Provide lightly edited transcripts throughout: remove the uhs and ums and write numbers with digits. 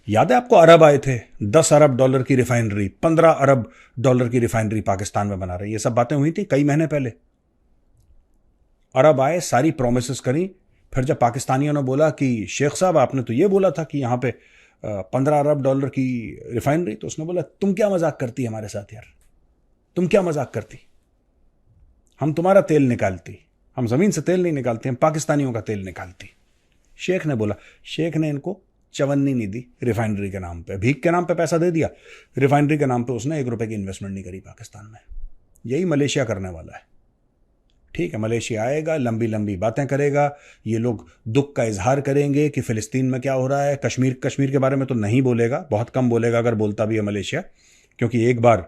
याद है आपको, अरब आए थे, $10 अरब की रिफाइनरी, $15 अरब की रिफाइनरी पाकिस्तान में बना रही है। ये सब बातें हुई थी कई महीने पहले। अरब आए, सारी प्रोमिस करी, फिर जब पाकिस्तानियों ने बोला कि शेख साहब आपने तो ये बोला था कि यहां पे $15 अरब की रिफाइनरी, तो उसने बोला तुम क्या मजाक करती है हमारे साथ यार, तुम क्या मजाक करती, हम तुम्हारा तेल निकालती, हम जमीन से तेल नहीं निकालते, हम पाकिस्तानियों का तेल निकालती। शेख ने बोला, शेख ने इनको चवन्नी नहीं दी रिफाइनरी के नाम पे, भीख के नाम पे पैसा दे दिया, रिफाइनरी के नाम पे उसने ₹1 की इन्वेस्टमेंट नहीं करी पाकिस्तान में। यही मलेशिया करने वाला है। ठीक है, मलेशिया आएगा, लंबी लंबी बातें करेगा, ये लोग दुख का इजहार करेंगे कि फिलिस्तीन में क्या हो रहा है, कश्मीर के बारे में तो नहीं बोलेगा, बहुत कम बोलेगा अगर बोलता भी है मलेशिया, क्योंकि एक बार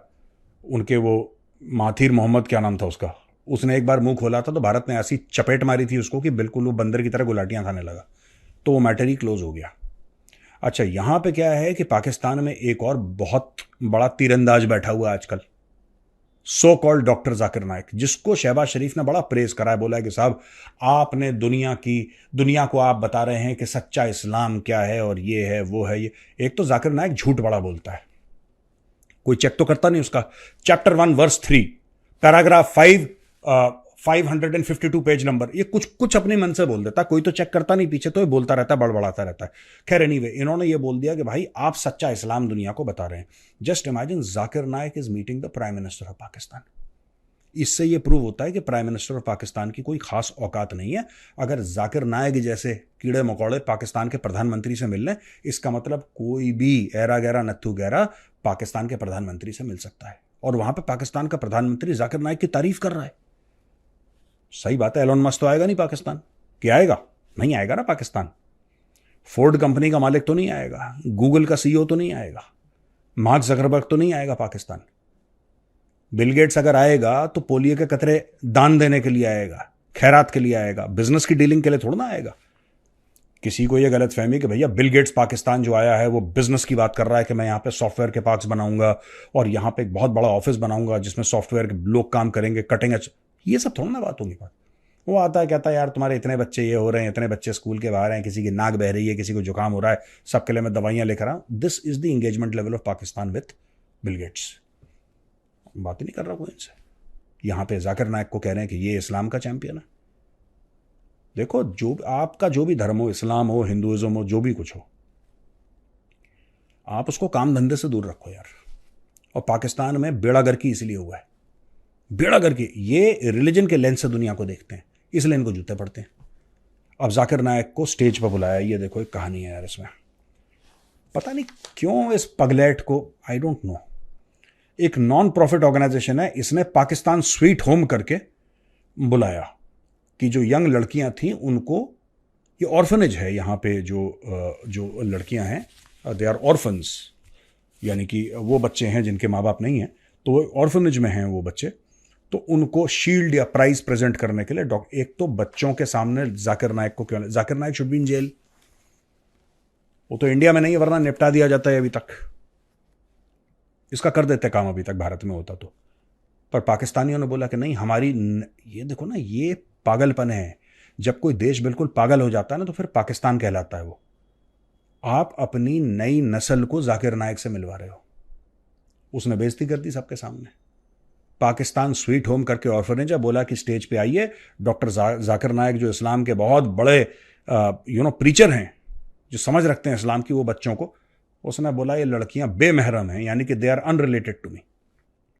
उनके वो माथिर मोहम्मद, क्या नाम था उसका, उसने एक बार मुंह खोला था तो भारत ने ऐसी चपेट मारी थी उसको कि बिल्कुल वो बंदर की तरह गुलाटियां खाने लगा, तो वो मैटर ही क्लोज हो गया। अच्छा, यहां पे क्या है कि पाकिस्तान में एक और बहुत बड़ा तीरंदाज बैठा हुआ है आजकल, so called doctor Zakir Naik, जिसको शहबाज शरीफ ने बड़ा प्रेज करा है, बोला है कि साहब आपने दुनिया को आप बता रहे हैं कि सच्चा इस्लाम क्या है और ये है वो है ये। एक तो जाकिर नाइक झूठ बड़ा बोलता है, कोई चेक तो करता नहीं उसका। Chapter 1 verse 3 paragraph 5 552 page number, ये कुछ कुछ अपने मन से बोल देता, कोई तो चेक करता नहीं पीछे, तो ये बोलता रहता है, बड़बड़ाता रहता है। खैर एनीवे, इन्होंने ये बोल दिया कि भाई आप सच्चा इस्लाम दुनिया को बता रहे हैं। Just imagine, Zakir Naik is meeting the prime minister of Pakistan. इससे यह प्रूव होता है कि प्राइम मिनिस्टर ऑफ पाकिस्तान की कोई खास औकात नहीं है। अगर जाकिर नाइक जैसे कीड़े मकोड़े पाकिस्तान के प्रधानमंत्री से मिल लें, इसका मतलब कोई भी ऐरा गैरा नत्थु गैरा पाकिस्तान के प्रधानमंत्री से मिल सकता है, और वहां पर पाकिस्तान का प्रधानमंत्री जाकिर नाइक की तारीफ कर रहा है। सही बात है, एलोन मस्क तो आएगा नहीं पाकिस्तान, क्या आएगा, नहीं आएगा ना पाकिस्तान। फोर्ड कंपनी का मालिक तो नहीं आएगा, गूगल का सीईओ तो नहीं आएगा, मार्क जकरबर्ग तो नहीं आएगा पाकिस्तान। बिल गेट्स अगर आएगा तो पोलियो के कतरे दान देने के लिए आएगा, खैरात के लिए आएगा, बिजनेस की डीलिंग के लिए थोड़ा ना आएगा। किसी को यह गलत फहमी कि भैया बिल गेट्स पाकिस्तान जो आया है वो बिजनेस की बात कर रहा है कि मैं यहाँ पे सॉफ्टवेयर के पार्क्स बनाऊंगा और यहाँ पे एक बहुत बड़ा ऑफिस बनाऊंगा जिसमें सॉफ्टवेयर के लोग काम करेंगे, कटिंग एज, ये सब थोड़ा ना बात होगी। बात वो आता है, कहता है यार तुम्हारे इतने बच्चे ये हो रहे हैं, इतने बच्चे स्कूल के बाहर हैं, किसी की नाक बह रही है, किसी को जुकाम हो रहा है, सबके लिए मैं दवाइयां लेकर रहा हूं। This is the engagement level of Pakistan with Bill Gates. बात ही नहीं कर रहा कोई इनसे। यहां पे जाकिर नाइक को कह रहे हैं कि ये इस्लाम का चैंपियन है। देखो, जो आपका जो भी धर्म हो, इस्लाम हो, हिंदुइज्म हो, जो भी कुछ हो, आप उसको काम धंधे से दूर रखो यार। और पाकिस्तान में बेड़ा गर्की इसलिए हुआ है, बेड़ा गर्की, ये रिलीजन के लेंस से दुनिया को देखते हैं, इसलिए इनको जूते पड़ते हैं। अब जाकिर नाइक को स्टेज पर बुलाया, ये देखो एक कहानी है यार इसमें, पता नहीं क्यों इस पगलेट को, आई डोंट नो, एक नॉन प्रॉफिट ऑर्गेनाइजेशन है, इसने पाकिस्तान स्वीट होम करके बुलाया कि जो यंग लड़कियां थी उनको, ये ऑर्फनेज है यहाँ पे, जो लड़कियां हैं दे आर ऑर्फन्स, यानी कि वो बच्चे हैं जिनके माँ बाप नहीं हैं, तो वो ऑर्फनेज में हैं वो बच्चे, तो उनको शील्ड या प्राइज प्रेजेंट करने के लिए एक तो बच्चों के सामने जाकिर नाइक को क्यों, Zakir Naik should be in jail. वो तो इंडिया में नहीं है, वरना निपटा दिया जाता है अभी तक, इसका कर देते काम अभी तक भारत में होता तो। पर पाकिस्तानियों ने बोला कि नहीं, हमारी, ये देखो ना, ये पागलपन है। जब कोई देश बिल्कुल पागल हो जाता है ना तो फिर पाकिस्तान कहलाता है वो। आप अपनी नई नस्ल को जाकिर नाइक से मिलवा रहे हो। उसने बेइज्जती कर दी सबके सामने। पाकिस्तान स्वीट होम करके ऑर्फनेज है, बोला कि स्टेज पे आइए, डॉक्टर जाकिर नाइक जो इस्लाम के बहुत बड़े प्रीचर हैं, जो समझ रखते हैं इस्लाम की, वो बच्चों को, उसने बोला ये लड़कियां बेमहरम हैं, यानी कि they are unrelated to me.